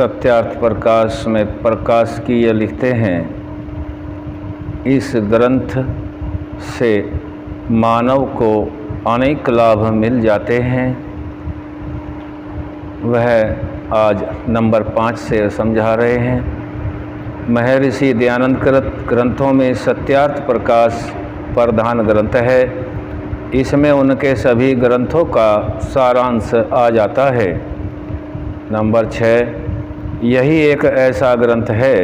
सत्यार्थ प्रकाश में प्रकाश की ये लिखते हैं, इस ग्रंथ से मानव को अनेक लाभ मिल जाते हैं। वह आज नंबर 5 से समझा रहे हैं। महर्षि दयानंद कृत ग्रंथों में सत्यार्थ प्रकाश प्रधान ग्रंथ है। इसमें उनके सभी ग्रंथों का सारांश आ जाता है। नंबर 6, यही एक ऐसा ग्रंथ है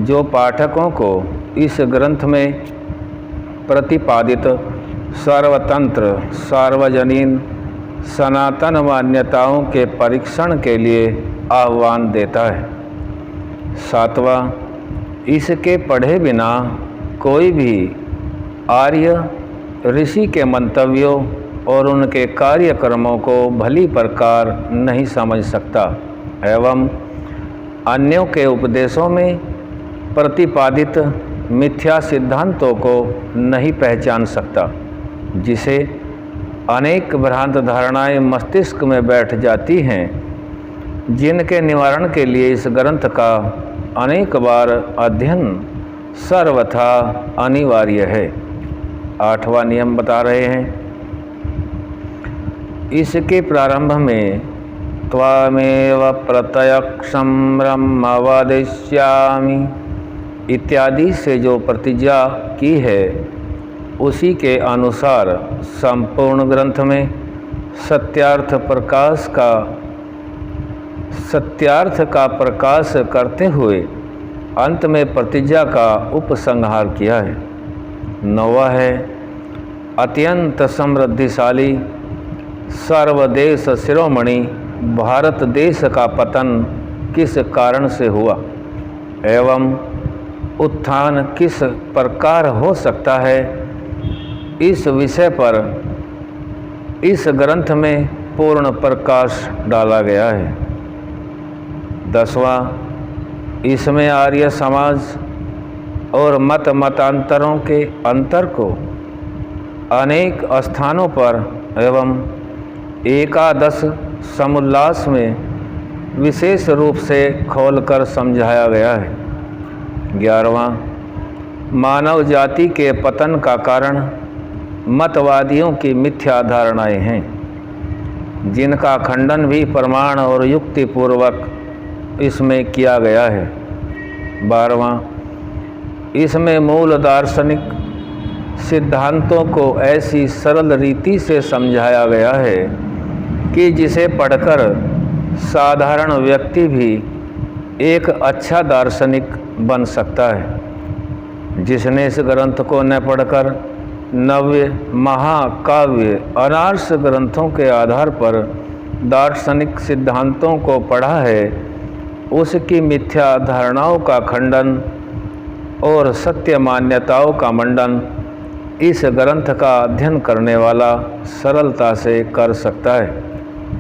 जो पाठकों को इस ग्रंथ में प्रतिपादित सर्वतंत्र सार्वजनीन सनातन मान्यताओं के परीक्षण के लिए आह्वान देता है। 7वां, इसके पढ़े बिना कोई भी आर्य ऋषि के मंतव्यों और उनके कार्यक्रमों को भली प्रकार नहीं समझ सकता एवं अन्यों के उपदेशों में प्रतिपादित मिथ्या सिद्धांतों को नहीं पहचान सकता, जिसे अनेक भ्रांत धारणाएं मस्तिष्क में बैठ जाती हैं, जिनके निवारण के लिए इस ग्रंथ का अनेक बार अध्ययन सर्वथा अनिवार्य है। 8वां नियम बता रहे हैं, इसके प्रारंभ में त्वामेव प्रत्यक्षं ब्रह्म वदिष्यामि इत्यादि से जो प्रतिज्ञा की है, उसी के अनुसार संपूर्ण ग्रंथ में सत्यार्थ का प्रकाश करते हुए अंत में प्रतिज्ञा का उपसंहार किया है। 9वां है, अत्यंत समृद्धिशाली सर्वदेश शिरोमणि भारत देश का पतन किस कारण से हुआ एवं उत्थान किस प्रकार हो सकता है, इस विषय पर इस ग्रंथ में पूर्ण प्रकाश डाला गया है। 10वां, इसमें आर्य समाज और मतांतरों के अंतर को अनेक स्थानों पर एवं एकादश समुल्लास में विशेष रूप से खोलकर समझाया गया है। 11वां, मानव जाति के पतन का कारण मतवादियों की मिथ्या धारणाएं हैं, जिनका खंडन भी प्रमाण और युक्तिपूर्वक इसमें किया गया है। 12वां, इसमें मूल दार्शनिक सिद्धांतों को ऐसी सरल रीति से समझाया गया है कि जिसे पढ़कर साधारण व्यक्ति भी एक अच्छा दार्शनिक बन सकता है। जिसने इस ग्रंथ को न पढ़कर नव्य महाकाव्य अनार्स ग्रंथों के आधार पर दार्शनिक सिद्धांतों को पढ़ा है, उसकी मिथ्या धारणाओं का खंडन और सत्य मान्यताओं का मंडन इस ग्रंथ का अध्ययन करने वाला सरलता से कर सकता है।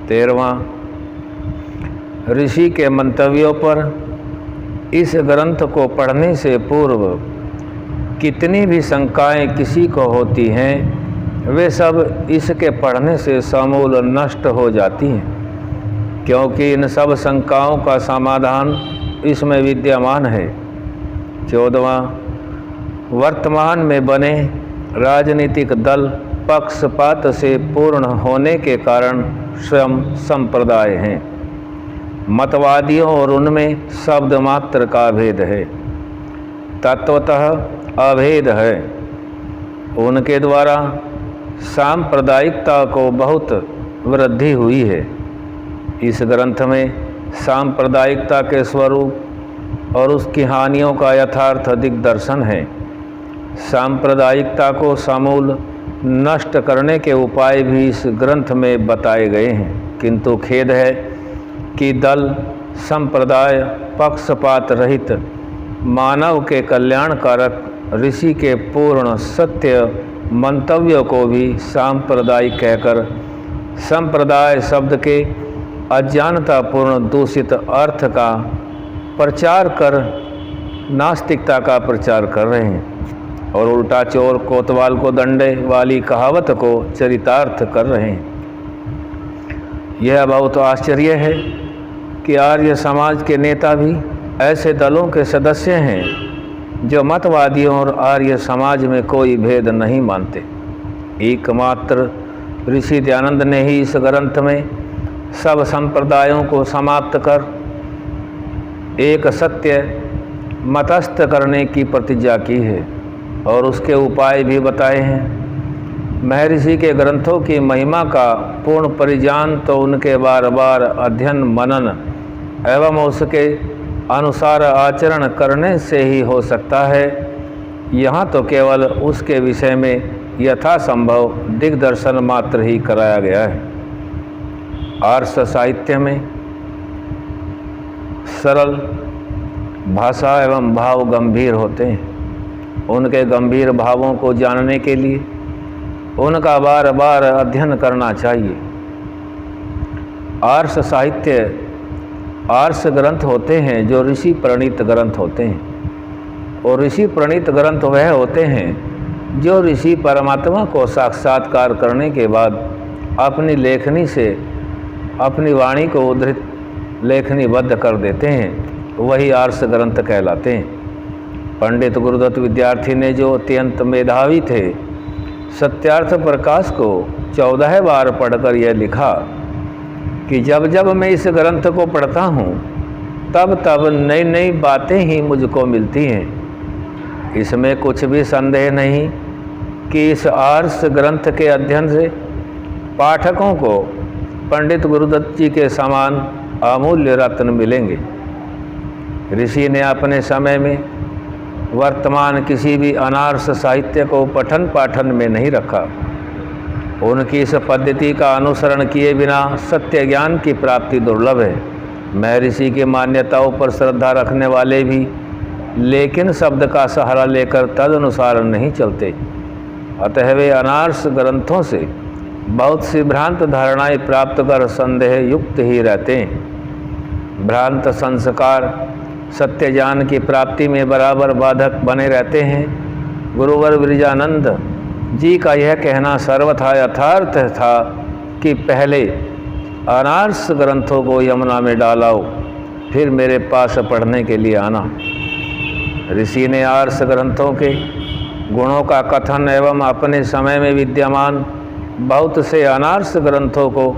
13वां, ऋषि के मंतव्यों पर इस ग्रंथ को पढ़ने से पूर्व कितनी भी शंकाएं किसी को होती हैं, वे सब इसके पढ़ने से समूल नष्ट हो जाती हैं, क्योंकि इन सब शंकाओं का समाधान इसमें विद्यमान है। 14वां, वर्तमान में बने राजनीतिक दल पक्षपात से पूर्ण होने के कारण स्वयं संप्रदाय हैं। मतवादियों और उनमें शब्द मात्र का भेद है, तत्वतः अभेद है। उनके द्वारा सांप्रदायिकता को बहुत वृद्धि हुई है। इस ग्रंथ में सांप्रदायिकता के स्वरूप और उसकी हानियों का यथार्थ दिग्दर्शन है। सांप्रदायिकता को समूल नष्ट करने के उपाय भी इस ग्रंथ में बताए गए हैं, किंतु खेद है कि दल संप्रदाय पक्षपात रहित मानव के कल्याणकारक ऋषि के पूर्ण सत्य मंतव्यों को भी सांप्रदायिक कहकर संप्रदाय शब्द के अज्ञानतापूर्ण दूषित अर्थ का प्रचार कर नास्तिकता का प्रचार कर रहे हैं और उल्टा चोर कोतवाल को दंडे वाली कहावत को चरितार्थ कर रहे हैं। यह बहुत आश्चर्य है कि आर्य समाज के नेता भी ऐसे दलों के सदस्य हैं जो मतवादियों और आर्य समाज में कोई भेद नहीं मानते। एकमात्र ऋषि दयानंद ने ही इस ग्रंथ में सब संप्रदायों को समाप्त कर एक सत्य मतस्थ करने की प्रतिज्ञा की है और उसके उपाय भी बताए हैं। महर्षि के ग्रंथों की महिमा का पूर्ण परिज्ञान तो उनके बार बार अध्ययन मनन एवं उसके अनुसार आचरण करने से ही हो सकता है। यहाँ तो केवल उसके विषय में यथासंभव दिग्दर्शन मात्र ही कराया गया है। आर्ष साहित्य में सरल भाषा एवं भाव गंभीर होते हैं। उनके गंभीर भावों को जानने के लिए उनका बार बार अध्ययन करना चाहिए। आर्ष साहित्य आर्ष ग्रंथ होते हैं जो ऋषि प्रणीत ग्रंथ होते हैं, और ऋषि प्रणीत ग्रंथ वह होते हैं जो ऋषि परमात्मा को साक्षात्कार करने के बाद अपनी लेखनी से अपनी वाणी को उद्धृत लेखनीबद्ध कर देते हैं, वही आर्ष ग्रंथ कहलाते हैं। पंडित गुरुदत्त विद्यार्थी ने जो अत्यंत मेधावी थे, सत्यार्थ प्रकाश को 14 बार पढ़कर यह लिखा कि जब जब मैं इस ग्रंथ को पढ़ता हूँ तब तब नई नई बातें ही मुझको मिलती हैं। इसमें कुछ भी संदेह नहीं कि इस आर्ष ग्रंथ के अध्ययन से पाठकों को पंडित गुरुदत्त जी के समान अमूल्य रत्न मिलेंगे। ऋषि ने अपने समय में वर्तमान किसी भी अनार्ष साहित्य को पठन पाठन में नहीं रखा। उनकी इस पद्धति का अनुसरण किए बिना सत्य ज्ञान की प्राप्ति दुर्लभ है। महर्षि की मान्यताओं पर श्रद्धा रखने वाले भी लेकिन शब्द का सहारा लेकर तदनुसार नहीं चलते, अतः वे अनार्ष ग्रंथों से बहुत सी भ्रांत धारणाएं प्राप्त कर संदेह युक्त ही रहते हैं। भ्रांत संस्कार सत्य ज्ञान की प्राप्ति में बराबर बाधक बने रहते हैं। गुरुवर विरजानंद जी का यह कहना सर्वथा यथार्थ था कि पहले अनार्ष ग्रंथों को यमुना में डालाओ, फिर मेरे पास पढ़ने के लिए आना। ऋषि ने आर्ष ग्रंथों के गुणों का कथन एवं अपने समय में विद्यमान बहुत से अनार्ष ग्रंथों को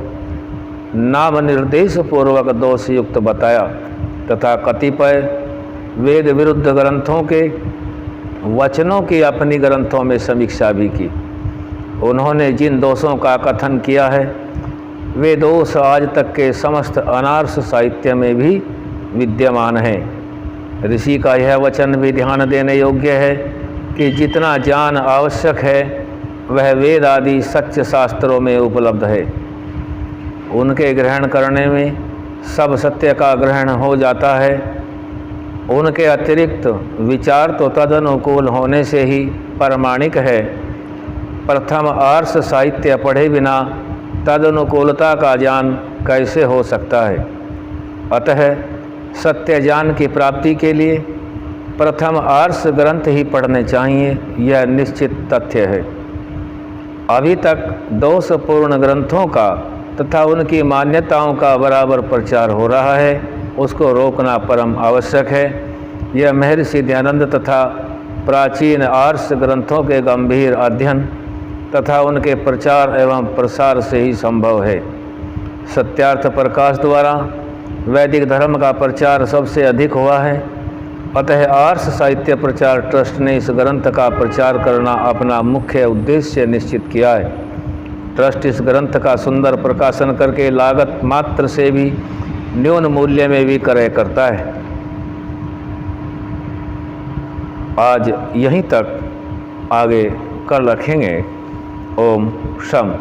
नाम निर्देश पूर्वक दोषयुक्त बताया तथा कतिपय वेद विरुद्ध ग्रंथों के वचनों की अपनी ग्रंथों में समीक्षा भी की। उन्होंने जिन दोषों का कथन किया है वे दोष आज तक के समस्त अनार्ष साहित्य में भी विद्यमान हैं। ऋषि का यह वचन भी ध्यान देने योग्य है कि जितना ज्ञान आवश्यक है वह वेद आदि सच्चे शास्त्रों में उपलब्ध है। उनके ग्रहण करने में सब सत्य का ग्रहण हो जाता है। उनके अतिरिक्त विचार तो तदनुकूल होने से ही प्रमाणिक है। प्रथम आर्ष साहित्य पढ़े बिना तदनुकूलता का ज्ञान कैसे हो सकता है। अतः सत्य ज्ञान की प्राप्ति के लिए प्रथम आर्ष ग्रंथ ही पढ़ने चाहिए, यह निश्चित तथ्य है। अभी तक दोषपूर्ण ग्रंथों का तथा उनकी मान्यताओं का बराबर प्रचार हो रहा है, उसको रोकना परम आवश्यक है। यह महर्षि दयानंद तथा प्राचीन आर्ष ग्रंथों के गंभीर अध्ययन तथा उनके प्रचार एवं प्रसार से ही संभव है। सत्यार्थ प्रकाश द्वारा वैदिक धर्म का प्रचार सबसे अधिक हुआ है, अतः आर्ष साहित्य प्रचार ट्रस्ट ने इस ग्रंथ का प्रचार करना अपना मुख्य उद्देश्य निश्चित किया है। ट्रस्ट इस ग्रंथ का सुंदर प्रकाशन करके लागत मात्र से भी न्यून मूल्य में भी क्रय करता है। आज यहीं तक, आगे कल रखेंगे। ओम शम।